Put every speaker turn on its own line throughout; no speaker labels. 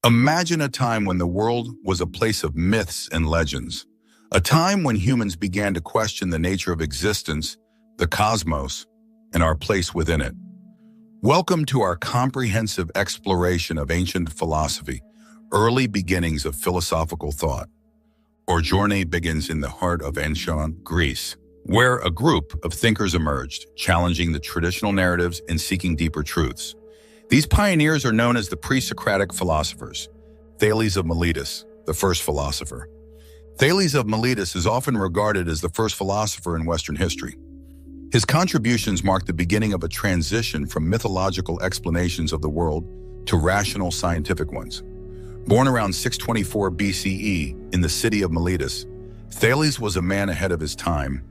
Imagine a time when the world was a place of myths and legends, a time when humans began to question the nature of existence, the cosmos, and our place within it. Welcome to our comprehensive exploration of ancient philosophy, early beginnings of philosophical thought. Our journey begins in the heart of ancient Greece, where a group of thinkers emerged, challenging the traditional narratives and seeking deeper truths. These pioneers are known as the pre-Socratic philosophers. Thales of Miletus, the first philosopher. Thales of Miletus is often regarded as the first philosopher in Western history. His contributions mark the beginning of a transition from mythological explanations of the world to rational scientific ones. Born around 624 BCE in the city of Miletus, Thales was a man ahead of his time,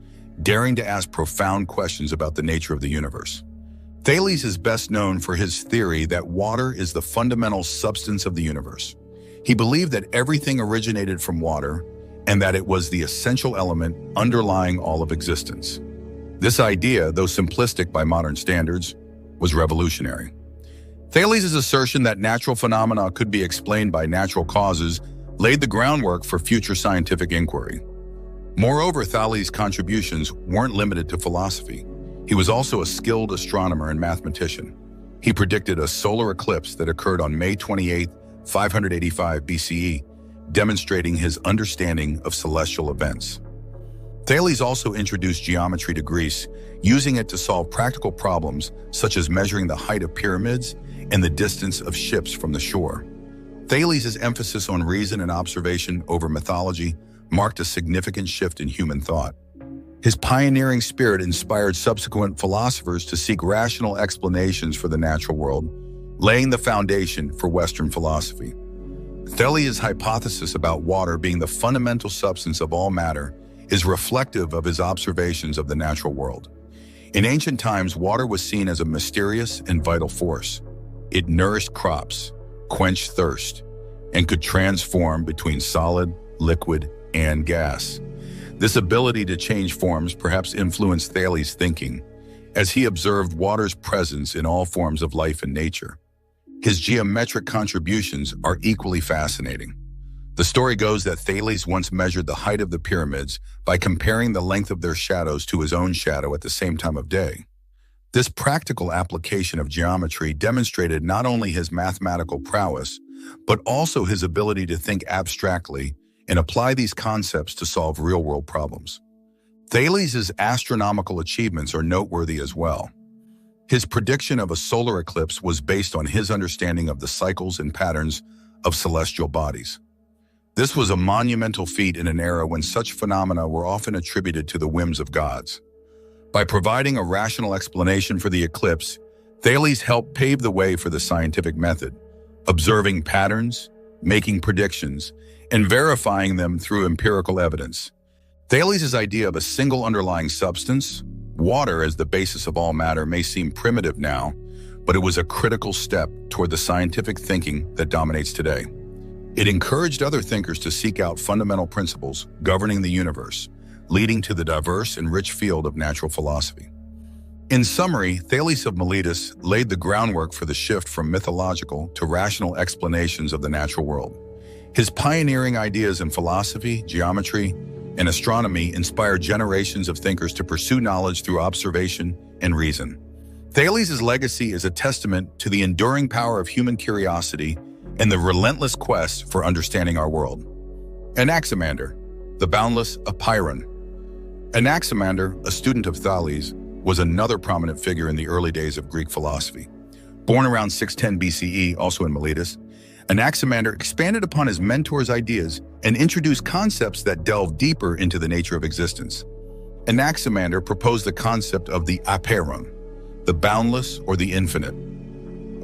daring to ask profound questions about the nature of the universe. Thales is best known for his theory that water is the fundamental substance of the universe. He believed that everything originated from water and that it was the essential element underlying all of existence. This idea, though simplistic by modern standards, was revolutionary. Thales' assertion that natural phenomena could be explained by natural causes laid the groundwork for future scientific inquiry. Moreover, Thales' contributions weren't limited to philosophy. He was also a skilled astronomer and mathematician. He predicted a solar eclipse that occurred on May 28, 585 BCE, demonstrating his understanding of celestial events. Thales also introduced geometry to Greece, using it to solve practical problems such as measuring the height of pyramids and the distance of ships from the shore. Thales' emphasis on reason and observation over mythology marked a significant shift in human thought. His pioneering spirit inspired subsequent philosophers to seek rational explanations for the natural world, laying the foundation for Western philosophy. Thales' hypothesis about water being the fundamental substance of all matter is reflective of his observations of the natural world. In ancient times, water was seen as a mysterious and vital force. It nourished crops, quenched thirst, and could transform between solid, liquid, and gas. This ability to change forms perhaps influenced Thales' thinking, as he observed water's presence in all forms of life and nature. His geometric contributions are equally fascinating. The story goes that Thales once measured the height of the pyramids by comparing the length of their shadows to his own shadow at the same time of day. This practical application of geometry demonstrated not only his mathematical prowess, but also his ability to think abstractly and apply these concepts to solve real-world problems. Thales' astronomical achievements are noteworthy as well. His prediction of a solar eclipse was based on his understanding of the cycles and patterns of celestial bodies. This was a monumental feat in an era when such phenomena were often attributed to the whims of gods. By providing a rational explanation for the eclipse, Thales helped pave the way for the scientific method, observing patterns, making predictions, and verifying them through empirical evidence. Thales' idea of a single underlying substance, water as the basis of all matter, may seem primitive now, but it was a critical step toward the scientific thinking that dominates today. It encouraged other thinkers to seek out fundamental principles governing the universe, leading to the diverse and rich field of natural philosophy. In summary, Thales of Miletus laid the groundwork for the shift from mythological to rational explanations of the natural world. His pioneering ideas in philosophy, geometry, and astronomy inspired generations of thinkers to pursue knowledge through observation and reason. Thales' legacy is a testament to the enduring power of human curiosity and the relentless quest for understanding our world. Anaximander, the boundless Apeiron. Anaximander, a student of Thales, was another prominent figure in the early days of Greek philosophy. Born around 610 BCE, also in Miletus, Anaximander expanded upon his mentor's ideas and introduced concepts that delved deeper into the nature of existence. Anaximander proposed the concept of the Apeiron, the boundless or the infinite.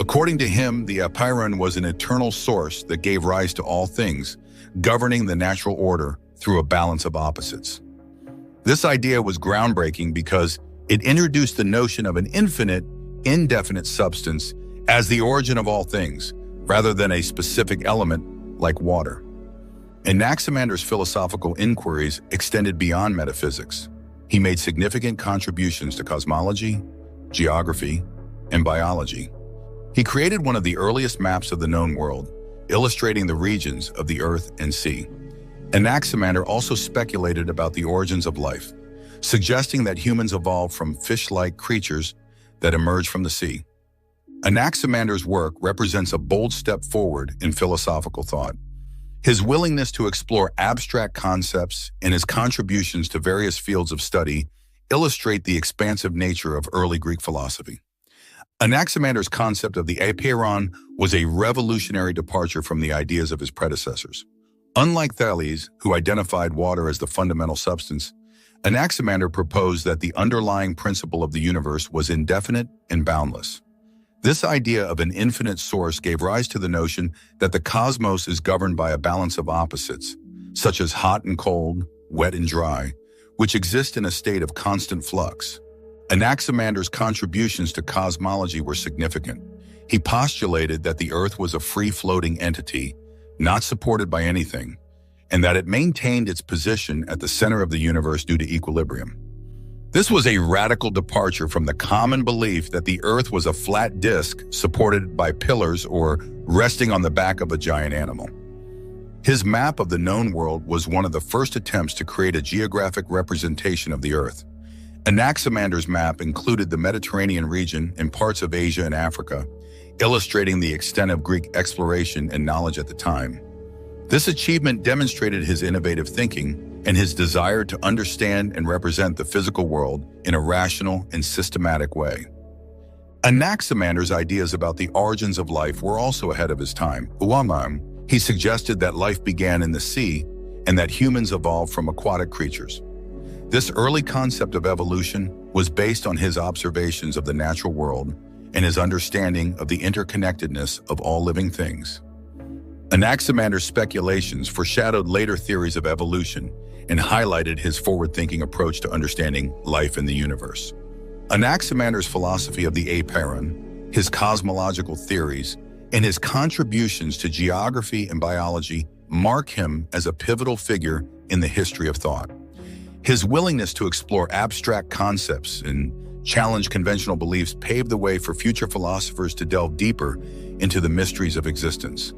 According to him, the Apeiron was an eternal source that gave rise to all things, governing the natural order through a balance of opposites. This idea was groundbreaking because it introduced the notion of an infinite, indefinite substance as the origin of all things, rather than a specific element like water. Anaximander's philosophical inquiries extended beyond metaphysics. He made significant contributions to cosmology, geography, and biology. He created one of the earliest maps of the known world, illustrating the regions of the earth and sea. Anaximander also speculated about the origins of life, suggesting that humans evolved from fish-like creatures that emerged from the sea. Anaximander's work represents a bold step forward in philosophical thought. His willingness to explore abstract concepts and his contributions to various fields of study illustrate the expansive nature of early Greek philosophy. Anaximander's concept of the Apeiron was a revolutionary departure from the ideas of his predecessors. Unlike Thales, who identified water as the fundamental substance, Anaximander proposed that the underlying principle of the universe was indefinite and boundless. This idea of an infinite source gave rise to the notion that the cosmos is governed by a balance of opposites, such as hot and cold, wet and dry, which exist in a state of constant flux. Anaximander's contributions to cosmology were significant. He postulated that the Earth was a free-floating entity, not supported by anything, and that it maintained its position at the center of the universe due to equilibrium. This was a radical departure from the common belief that the Earth was a flat disk supported by pillars or resting on the back of a giant animal. His map of the known world was one of the first attempts to create a geographic representation of the Earth. Anaximander's map included the Mediterranean region and parts of Asia and Africa, illustrating the extent of Greek exploration and knowledge at the time. This achievement demonstrated his innovative thinking and his desire to understand and represent the physical world in a rational and systematic way. Anaximander's ideas about the origins of life were also ahead of his time. He suggested that life began in the sea and that humans evolved from aquatic creatures. This early concept of evolution was based on his observations of the natural world and his understanding of the interconnectedness of all living things. Anaximander's speculations foreshadowed later theories of evolution and highlighted his forward-thinking approach to understanding life in the universe. Anaximander's philosophy of the Apeiron, his cosmological theories, and his contributions to geography and biology mark him as a pivotal figure in the history of thought. His willingness to explore abstract concepts and challenge conventional beliefs paved the way for future philosophers to delve deeper into the mysteries of existence.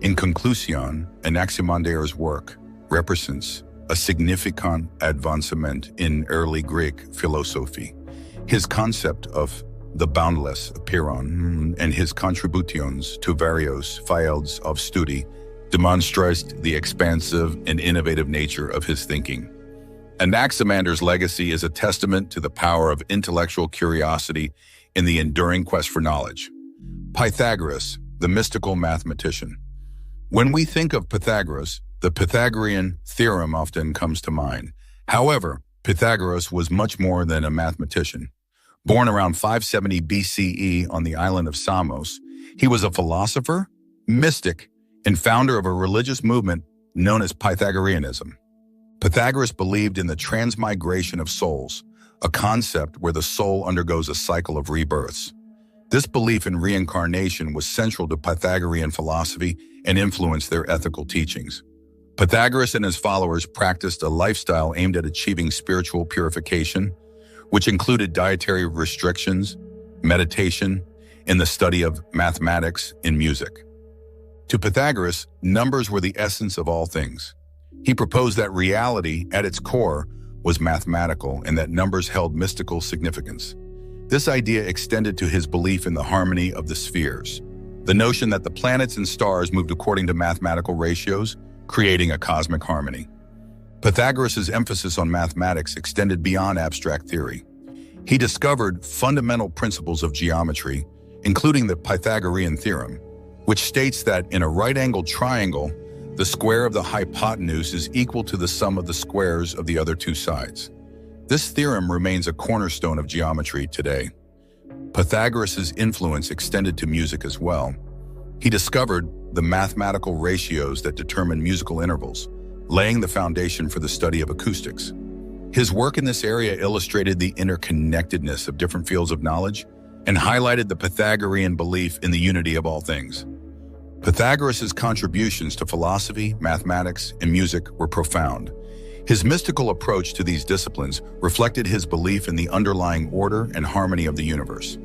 In conclusion, Anaximander's work represents a significant advancement in early Greek philosophy. His concept of the boundless Apeiron and his contributions to various fields of study demonstrate the expansive and innovative nature of his thinking. Anaximander's legacy is a testament to the power of intellectual curiosity in the enduring quest for knowledge. Pythagoras, the mystical mathematician. When we think of Pythagoras, the Pythagorean theorem often comes to mind. However, Pythagoras was much more than a mathematician. Born around 570 BCE on the island of Samos, he was a philosopher, mystic, and founder of a religious movement known as Pythagoreanism. Pythagoras believed in the transmigration of souls, a concept where the soul undergoes a cycle of rebirths. This belief in reincarnation was central to Pythagorean philosophy and influenced their ethical teachings. Pythagoras and his followers practiced a lifestyle aimed at achieving spiritual purification, which included dietary restrictions, meditation, and the study of mathematics and music. To Pythagoras, numbers were the essence of all things. He proposed that reality, at its core, was mathematical and that numbers held mystical significance. This idea extended to his belief in the harmony of the spheres, the notion that the planets and stars moved according to mathematical ratios, creating a cosmic harmony. Pythagoras' emphasis on mathematics extended beyond abstract theory. He discovered fundamental principles of geometry, including the Pythagorean theorem, which states that in a right-angled triangle, the square of the hypotenuse is equal to the sum of the squares of the other two sides. This theorem remains a cornerstone of geometry today. Pythagoras' influence extended to music as well. He discovered the mathematical ratios that determine musical intervals, laying the foundation for the study of acoustics. His work in this area illustrated the interconnectedness of different fields of knowledge and highlighted the Pythagorean belief in the unity of all things. Pythagoras' contributions to philosophy, mathematics, and music were profound. His mystical approach to these disciplines reflected his belief in the underlying order and harmony of the universe.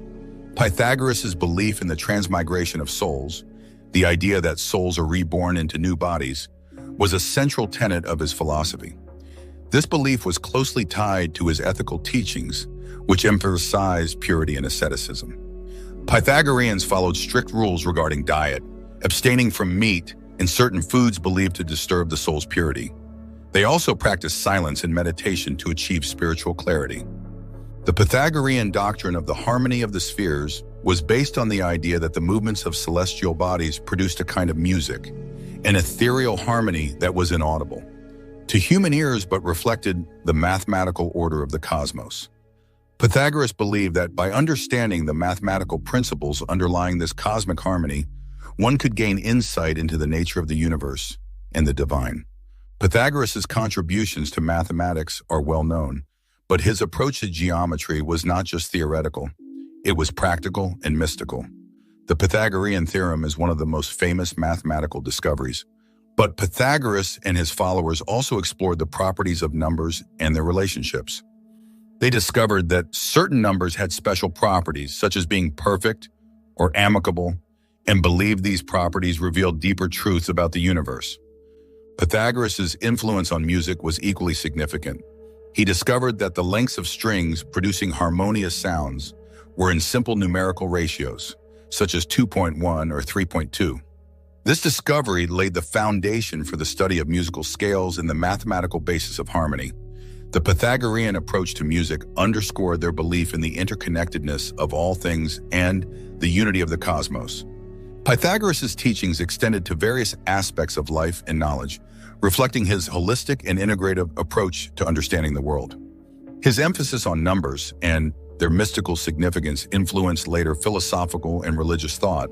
Pythagoras' belief in the transmigration of souls, the idea that souls are reborn into new bodies, was a central tenet of his philosophy. This belief was closely tied to his ethical teachings, which emphasized purity and asceticism. Pythagoreans followed strict rules regarding diet, abstaining from meat and certain foods believed to disturb the soul's purity. They also practiced silence and meditation to achieve spiritual clarity. The Pythagorean doctrine of the harmony of the spheres was based on the idea that the movements of celestial bodies produced a kind of music, an ethereal harmony that was inaudible to human ears but reflected the mathematical order of the cosmos. Pythagoras believed that by understanding the mathematical principles underlying this cosmic harmony, one could gain insight into the nature of the universe and the divine. Pythagoras' contributions to mathematics are well known, but his approach to geometry was not just theoretical, it was practical and mystical. The Pythagorean theorem is one of the most famous mathematical discoveries, but Pythagoras and his followers also explored the properties of numbers and their relationships. They discovered that certain numbers had special properties, such as being perfect or amicable, and believed these properties revealed deeper truths about the universe. Pythagoras' influence on music was equally significant. He discovered that the lengths of strings producing harmonious sounds were in simple numerical ratios, such as 2.1 or 3.2. This discovery laid the foundation for the study of musical scales and the mathematical basis of harmony. The Pythagorean approach to music underscored their belief in the interconnectedness of all things and the unity of the cosmos. Pythagoras' teachings extended to various aspects of life and knowledge, reflecting his holistic and integrative approach to understanding the world. His emphasis on numbers and their mystical significance influenced later philosophical and religious thought,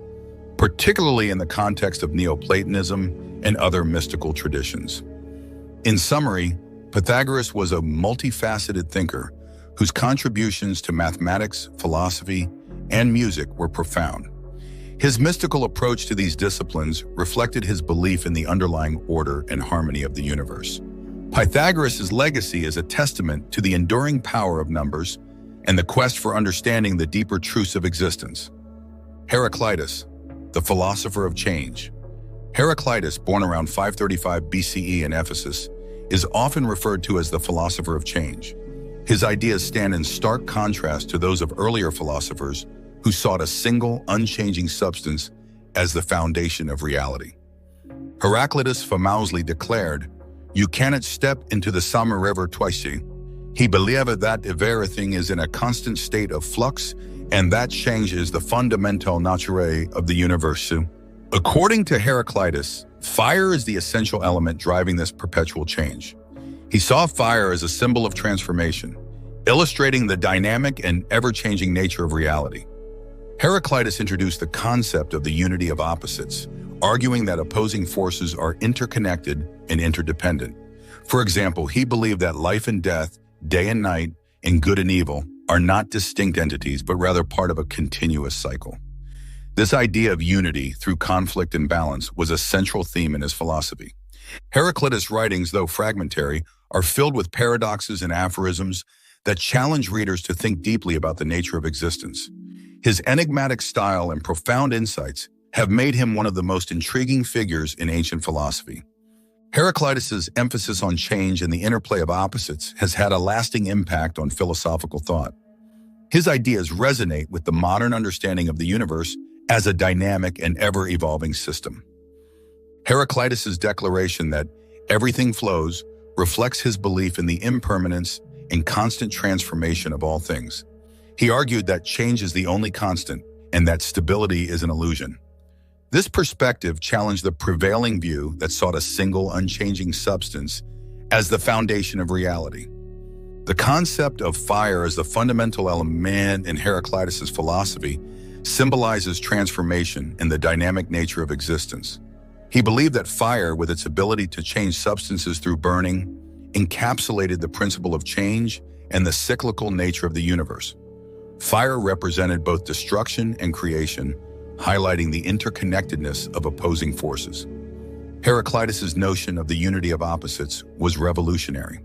particularly in the context of Neoplatonism and other mystical traditions. In summary, Pythagoras was a multifaceted thinker whose contributions to mathematics, philosophy, and music were profound. His mystical approach to these disciplines reflected his belief in the underlying order and harmony of the universe. Pythagoras' legacy is a testament to the enduring power of numbers and the quest for understanding the deeper truths of existence. Heraclitus, the philosopher of change. Heraclitus, born around 535 BCE in Ephesus, is often referred to as the philosopher of change. His ideas stand in stark contrast to those of earlier philosophers who sought a single, unchanging substance as the foundation of reality. Heraclitus famously declared, "You cannot step into the summer river twice." He believed that everything is in a constant state of flux, and that change is the fundamental nature of the universe. According to Heraclitus, fire is the essential element driving this perpetual change. He saw fire as a symbol of transformation, illustrating the dynamic and ever-changing nature of reality. Heraclitus introduced the concept of the unity of opposites, arguing that opposing forces are interconnected and interdependent. For example, he believed that life and death, day and night, and good and evil are not distinct entities, but rather part of a continuous cycle. This idea of unity through conflict and balance was a central theme in his philosophy. Heraclitus' writings, though fragmentary, are filled with paradoxes and aphorisms that challenge readers to think deeply about the nature of existence. His enigmatic style and profound insights have made him one of the most intriguing figures in ancient philosophy. Heraclitus' emphasis on change and the interplay of opposites has had a lasting impact on philosophical thought. His ideas resonate with the modern understanding of the universe as a dynamic and ever-evolving system. Heraclitus' declaration that everything flows reflects his belief in the impermanence and constant transformation of all things. He argued that change is the only constant and that stability is an illusion. This perspective challenged the prevailing view that sought a single, unchanging substance as the foundation of reality. The concept of fire as the fundamental element in Heraclitus' philosophy symbolizes transformation and the dynamic nature of existence. He believed that fire, with its ability to change substances through burning, encapsulated the principle of change and the cyclical nature of the universe. Fire represented both destruction and creation, highlighting the interconnectedness of opposing forces. Heraclitus' notion of the unity of opposites was revolutionary.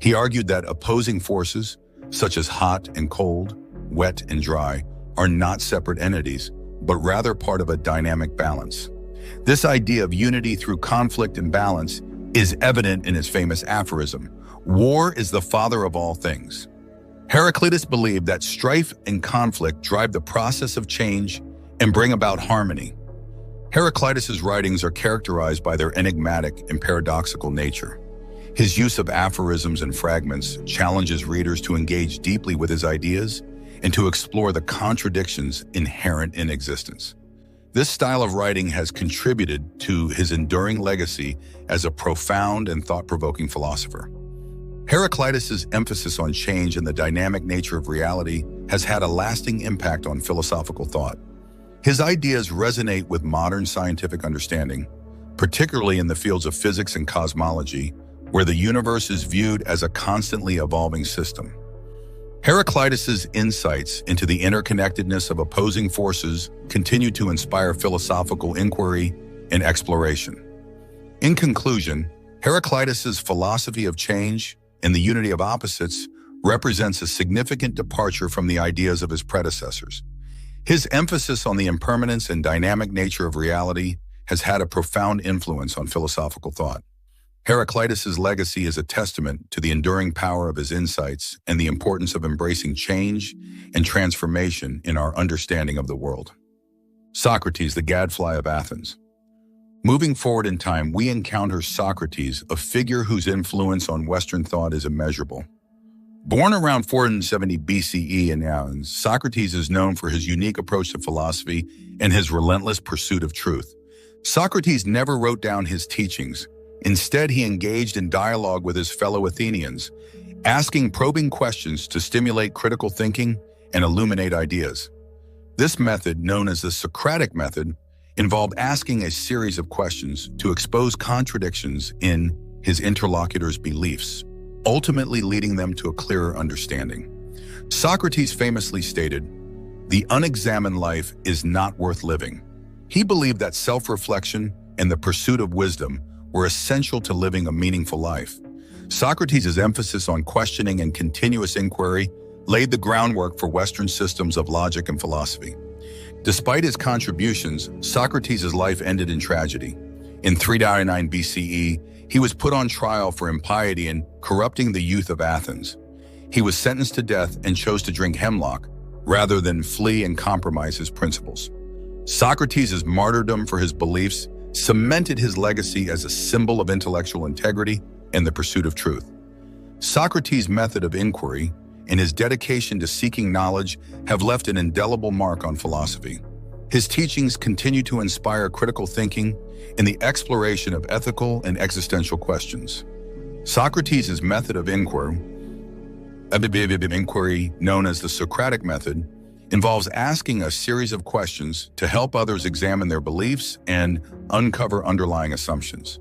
He argued that opposing forces, such as hot and cold, wet and dry, are not separate entities, but rather part of a dynamic balance. This idea of unity through conflict and balance is evident in his famous aphorism, "War is the father of all things." Heraclitus believed that strife and conflict drive the process of change and bring about harmony. Heraclitus's writings are characterized by their enigmatic and paradoxical nature. His use of aphorisms and fragments challenges readers to engage deeply with his ideas and to explore the contradictions inherent in existence. This style of writing has contributed to his enduring legacy as a profound and thought-provoking philosopher. Heraclitus's emphasis on change and the dynamic nature of reality has had a lasting impact on philosophical thought. His ideas resonate with modern scientific understanding, particularly in the fields of physics and cosmology, where the universe is viewed as a constantly evolving system. Heraclitus's insights into the interconnectedness of opposing forces continue to inspire philosophical inquiry and exploration. In conclusion, Heraclitus's philosophy of change and the unity of opposites represents a significant departure from the ideas of his predecessors. His emphasis on the impermanence and dynamic nature of reality has had a profound influence on philosophical thought. Heraclitus's legacy is a testament to the enduring power of his insights and the importance of embracing change and transformation in our understanding of the world. Socrates, the gadfly of Athens. Moving forward in time, we encounter Socrates, a figure whose influence on Western thought is immeasurable. Born around 470 BCE in Athens, Socrates is known for his unique approach to philosophy and his relentless pursuit of truth. Socrates never wrote down his teachings. Instead, he engaged in dialogue with his fellow Athenians, asking probing questions to stimulate critical thinking and illuminate ideas. This method, known as the Socratic method, involved asking a series of questions to expose contradictions in his interlocutor's beliefs, ultimately leading them to a clearer understanding. Socrates famously stated, "The unexamined life is not worth living." He believed that self-reflection and the pursuit of wisdom were essential to living a meaningful life. Socrates' emphasis on questioning and continuous inquiry laid the groundwork for Western systems of logic and philosophy. Despite his contributions, Socrates' life ended in tragedy. In 399 BCE, he was put on trial for impiety and corrupting the youth of Athens. He was sentenced to death and chose to drink hemlock rather than flee and compromise his principles. Socrates' martyrdom for his beliefs cemented his legacy as a symbol of intellectual integrity and the pursuit of truth. Socrates' method of inquiry and his dedication to seeking knowledge have left an indelible mark on philosophy. His teachings continue to inspire critical thinking and the exploration of ethical and existential questions. Socrates' method of inquiry, known as the Socratic method, involves asking a series of questions to help others examine their beliefs and uncover underlying assumptions.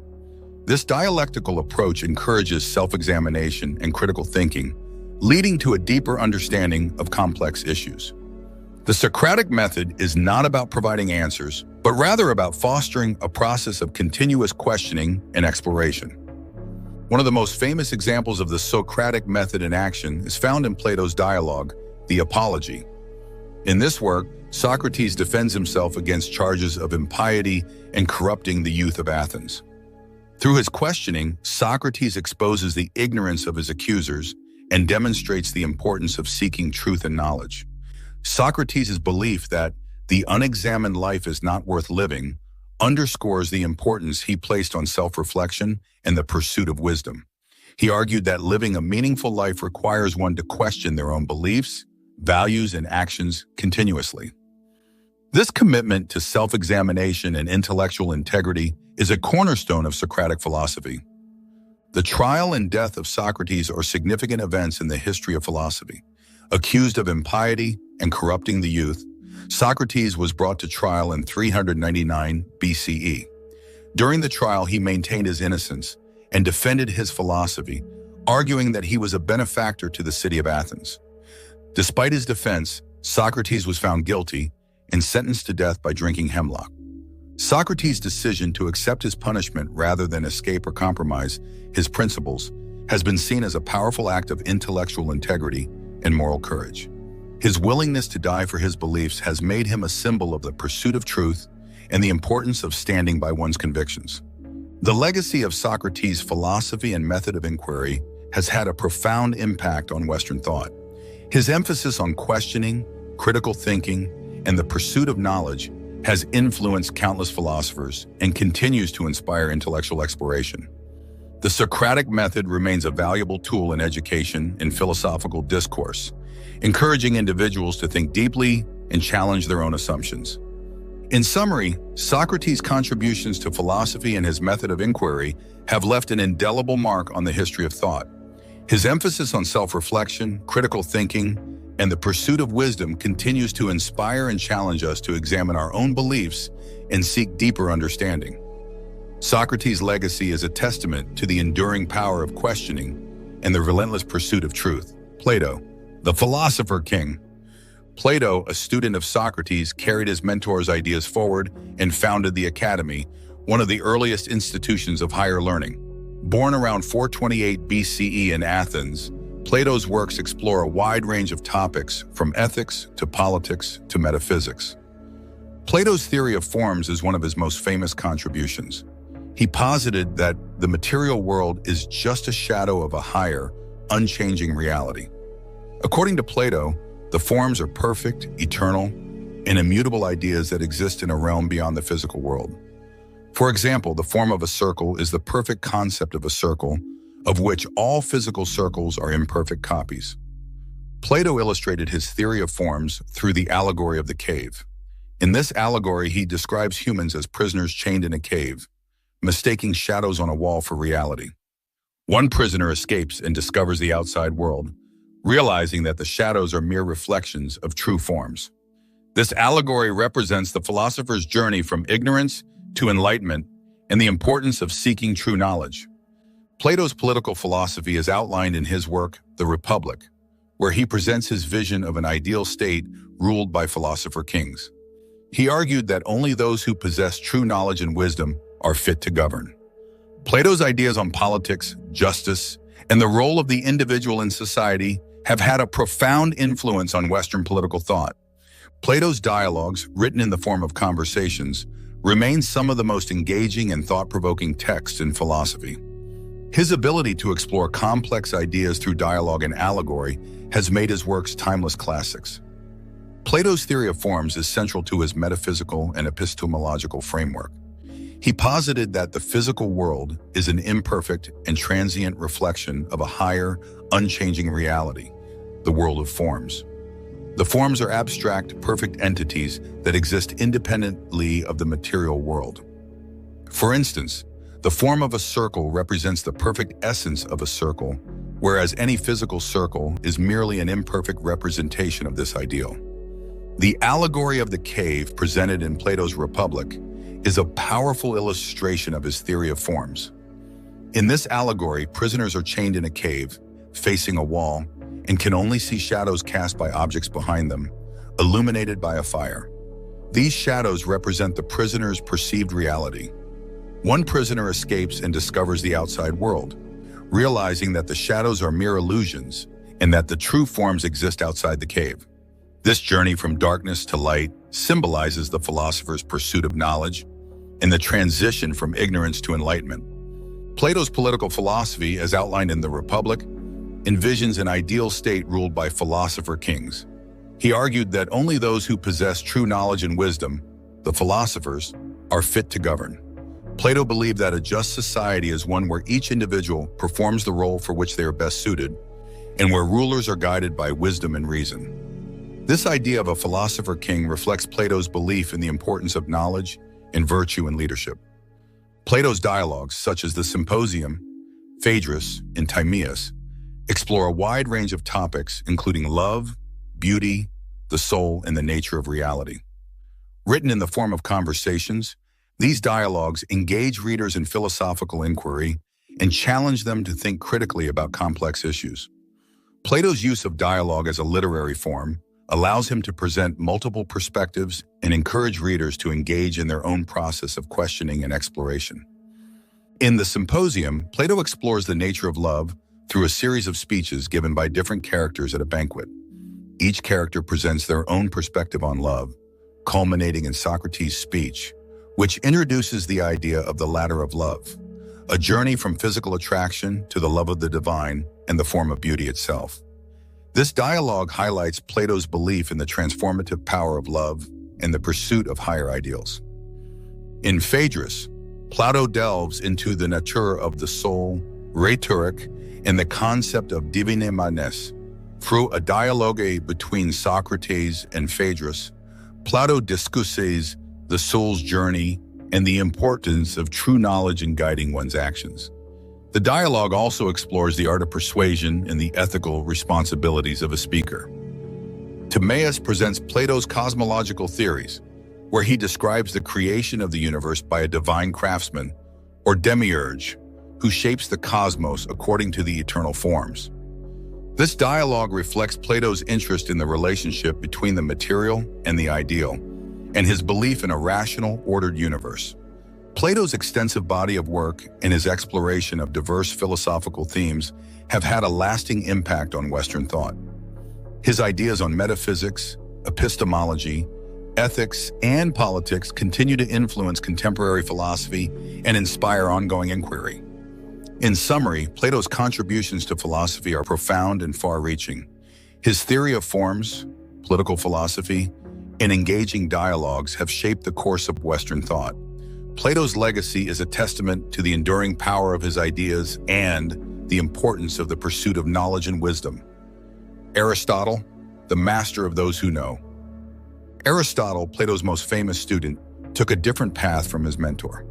This dialectical approach encourages self-examination and critical thinking, leading to a deeper understanding of complex issues. The Socratic method is not about providing answers, but rather about fostering a process of continuous questioning and exploration. One of the most famous examples of the Socratic method in action is found in Plato's dialogue, the Apology. In this work, Socrates defends himself against charges of impiety and corrupting the youth of Athens. Through his questioning, Socrates exposes the ignorance of his accusers and demonstrates the importance of seeking truth and knowledge. Socrates' belief that the unexamined life is not worth living underscores the importance he placed on self-reflection and the pursuit of wisdom. He argued that living a meaningful life requires one to question their own beliefs, values, and actions continuously. This commitment to self-examination and intellectual integrity is a cornerstone of Socratic philosophy. The trial and death of Socrates are significant events in the history of philosophy. Accused of impiety and corrupting the youth, Socrates was brought to trial in 399 BCE. During the trial, he maintained his innocence and defended his philosophy, arguing that he was a benefactor to the city of Athens. Despite his defense, Socrates was found guilty and sentenced to death by drinking hemlock. Socrates' decision to accept his punishment rather than escape or compromise his principles has been seen as a powerful act of intellectual integrity and moral courage. His willingness to die for his beliefs has made him a symbol of the pursuit of truth and the importance of standing by one's convictions. The legacy of Socrates' philosophy and method of inquiry has had a profound impact on Western thought. His emphasis on questioning, critical thinking, and the pursuit of knowledge has influenced countless philosophers and continues to inspire intellectual exploration. The Socratic method remains a valuable tool in education and philosophical discourse, encouraging individuals to think deeply and challenge their own assumptions. In summary, Socrates' contributions to philosophy and his method of inquiry have left an indelible mark on the history of thought. His emphasis on self-reflection, critical thinking, and the pursuit of wisdom continues to inspire and challenge us to examine our own beliefs and seek deeper understanding. Socrates' legacy is a testament to the enduring power of questioning and the relentless pursuit of truth. Plato, the philosopher king. Plato, a student of Socrates, carried his mentor's ideas forward and founded the Academy, one of the earliest institutions of higher learning. Born around 428 BCE in Athens, Plato's works explore a wide range of topics, from ethics to politics to metaphysics. Plato's theory of forms is one of his most famous contributions. He posited that the material world is just a shadow of a higher, unchanging reality. According to Plato, the forms are perfect, eternal, and immutable ideas that exist in a realm beyond the physical world. For example, the form of a circle is the perfect concept of a circle, of which all physical circles are imperfect copies. Plato illustrated his theory of forms through the allegory of the cave. In this allegory, he describes humans as prisoners chained in a cave, mistaking shadows on a wall for reality. One prisoner escapes and discovers the outside world, realizing that the shadows are mere reflections of true forms. This allegory represents the philosopher's journey from ignorance to enlightenment and the importance of seeking true knowledge. Plato's political philosophy is outlined in his work, The Republic, where he presents his vision of an ideal state ruled by philosopher kings. He argued that only those who possess true knowledge and wisdom are fit to govern. Plato's ideas on politics, justice, and the role of the individual in society have had a profound influence on Western political thought. Plato's dialogues, written in the form of conversations, remain some of the most engaging and thought-provoking texts in philosophy. His ability to explore complex ideas through dialogue and allegory has made his works timeless classics. Plato's theory of forms is central to his metaphysical and epistemological framework. He posited that the physical world is an imperfect and transient reflection of a higher, unchanging reality, the world of forms. The forms are abstract, perfect entities that exist independently of the material world. For instance, the form of a circle represents the perfect essence of a circle, whereas any physical circle is merely an imperfect representation of this ideal. The allegory of the cave presented in Plato's Republic is a powerful illustration of his theory of forms. In this allegory, prisoners are chained in a cave, facing a wall, and can only see shadows cast by objects behind them, illuminated by a fire. These shadows represent the prisoner's perceived reality. One prisoner escapes and discovers the outside world, realizing that the shadows are mere illusions and that the true forms exist outside the cave. This journey from darkness to light symbolizes the philosopher's pursuit of knowledge and the transition from ignorance to enlightenment. Plato's political philosophy, as outlined in The Republic, envisions an ideal state ruled by philosopher kings. He argued that only those who possess true knowledge and wisdom, the philosophers, are fit to govern. Plato believed that a just society is one where each individual performs the role for which they are best suited, and where rulers are guided by wisdom and reason. This idea of a philosopher king reflects Plato's belief in the importance of knowledge and virtue in leadership. Plato's dialogues, such as the Symposium, Phaedrus, and Timaeus, explore a wide range of topics, including love, beauty, the soul, and the nature of reality. Written in the form of conversations, these dialogues engage readers in philosophical inquiry and challenge them to think critically about complex issues. Plato's use of dialogue as a literary form allows him to present multiple perspectives and encourage readers to engage in their own process of questioning and exploration. In the Symposium, Plato explores the nature of love through a series of speeches given by different characters at a banquet. Each character presents their own perspective on love, culminating in Socrates' speech, which introduces the idea of the ladder of love, a journey from physical attraction to the love of the divine and the form of beauty itself. This dialogue highlights Plato's belief in the transformative power of love and the pursuit of higher ideals. In Phaedrus, Plato delves into the nature of the soul, rhetoric, and the concept of divine manes. Through a dialogue between Socrates and Phaedrus, Plato discusses the soul's journey and the importance of true knowledge in guiding one's actions. The dialogue also explores the art of persuasion and the ethical responsibilities of a speaker. Timaeus presents Plato's cosmological theories, where he describes the creation of the universe by a divine craftsman, or demiurge, who shapes the cosmos according to the eternal forms. This dialogue reflects Plato's interest in the relationship between the material and the ideal, and his belief in a rational, ordered universe. Plato's extensive body of work and his exploration of diverse philosophical themes have had a lasting impact on Western thought. His ideas on metaphysics, epistemology, ethics, and politics continue to influence contemporary philosophy and inspire ongoing inquiry. In summary, Plato's contributions to philosophy are profound and far-reaching. His theory of forms, political philosophy, and engaging dialogues have shaped the course of Western thought. Plato's legacy is a testament to the enduring power of his ideas and the importance of the pursuit of knowledge and wisdom. Aristotle, the master of those who know. Aristotle, Plato's most famous student, took a different path from his mentor.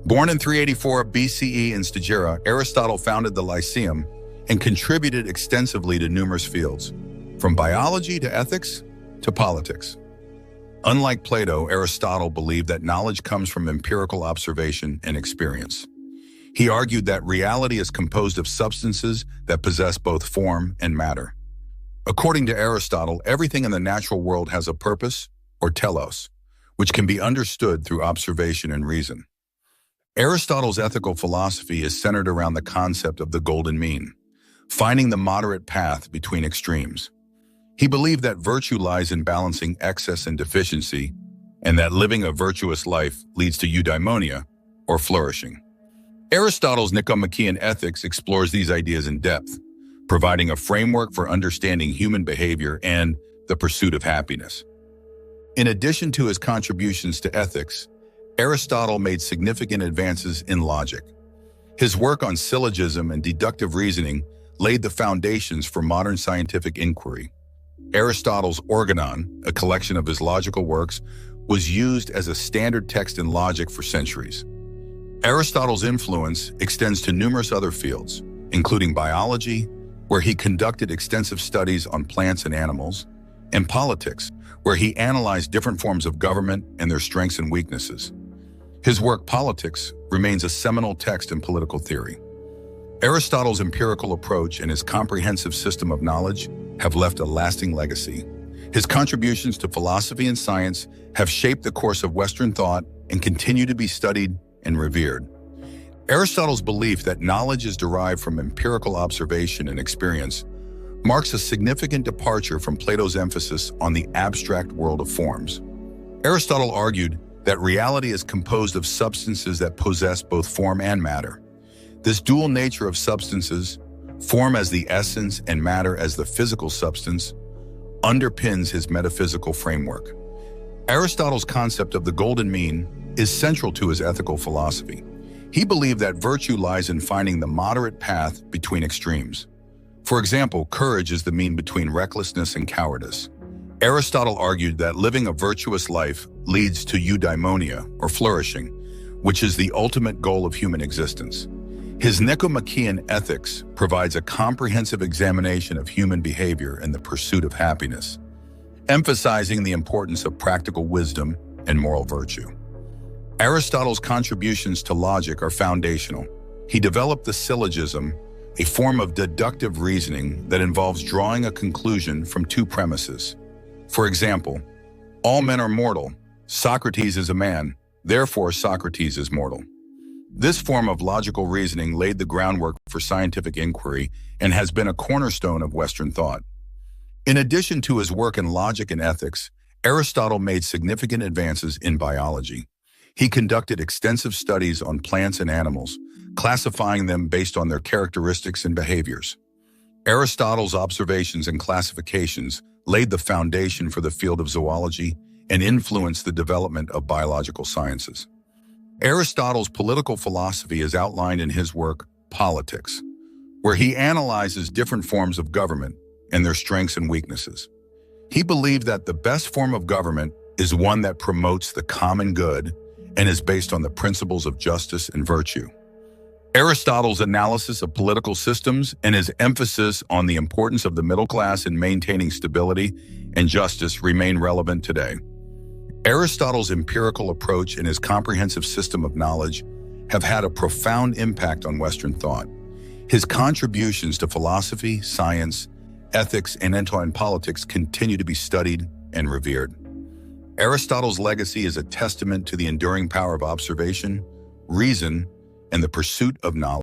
Born in 384 BCE in Stagira, Aristotle founded the Lyceum and contributed extensively to numerous fields, from biology to ethics to politics. Unlike Plato, Aristotle believed that knowledge comes from empirical observation and experience. He argued that reality is composed of substances that possess both form and matter. According to Aristotle, everything in the natural world has a purpose, or telos, which can be understood through observation and reason. Aristotle's ethical philosophy is centered around the concept of the golden mean, finding the moderate path between extremes. He believed that virtue lies in balancing excess and deficiency, and that living a virtuous life leads to eudaimonia, or flourishing. Aristotle's Nicomachean Ethics explores these ideas in depth, providing a framework for understanding human behavior and the pursuit of happiness. In addition to his contributions to ethics, Aristotle made significant advances in logic. His work on syllogism and deductive reasoning laid the foundations for modern scientific inquiry. Aristotle's Organon, a collection of his logical works, was used as a standard text in logic for centuries. Aristotle's influence extends to numerous other fields, including biology, where he conducted extensive studies on plants and animals, and politics, where he analyzed different forms of government and their strengths and weaknesses. His work, Politics, remains a seminal text in political theory. Aristotle's empirical approach and his comprehensive system of knowledge have left a lasting legacy. His contributions to philosophy and science have shaped the course of Western thought and continue to be studied and revered. Aristotle's belief that knowledge is derived from empirical observation and experience marks a significant departure from Plato's emphasis on the abstract world of forms. Aristotle argued that reality is composed of substances that possess both form and matter. This dual nature of substances, form as the essence and matter as the physical substance, underpins his metaphysical framework. Aristotle's concept of the golden mean is central to his ethical philosophy. He believed that virtue lies in finding the moderate path between extremes. For example, courage is the mean between recklessness and cowardice. Aristotle argued that living a virtuous life leads to eudaimonia, or flourishing, which is the ultimate goal of human existence. His Nicomachean Ethics provides a comprehensive examination of human behavior in the pursuit of happiness, emphasizing the importance of practical wisdom and moral virtue. Aristotle's contributions to logic are foundational. He developed the syllogism, a form of deductive reasoning that involves drawing a conclusion from two premises. For example, all men are mortal. Socrates is a man, therefore Socrates is mortal. This form of logical reasoning laid the groundwork for scientific inquiry and has been a cornerstone of Western thought. In addition to his work in logic and ethics, Aristotle made significant advances in biology. He conducted extensive studies on plants and animals, classifying them based on their characteristics and behaviors. Aristotle's observations and classifications laid the foundation for the field of zoology and influenced the development of biological sciences. Aristotle's political philosophy is outlined in his work, Politics, where he analyzes different forms of government and their strengths and weaknesses. He believed that the best form of government is one that promotes the common good and is based on the principles of justice and virtue. Aristotle's analysis of political systems and his emphasis on the importance of the middle class in maintaining stability and justice remain relevant today. Aristotle's empirical approach and his comprehensive system of knowledge have had a profound impact on Western thought. His contributions to philosophy, science, ethics, and end-to-end politics continue to be studied and revered. Aristotle's legacy is a testament to the enduring power of observation, reason, and the pursuit of knowledge.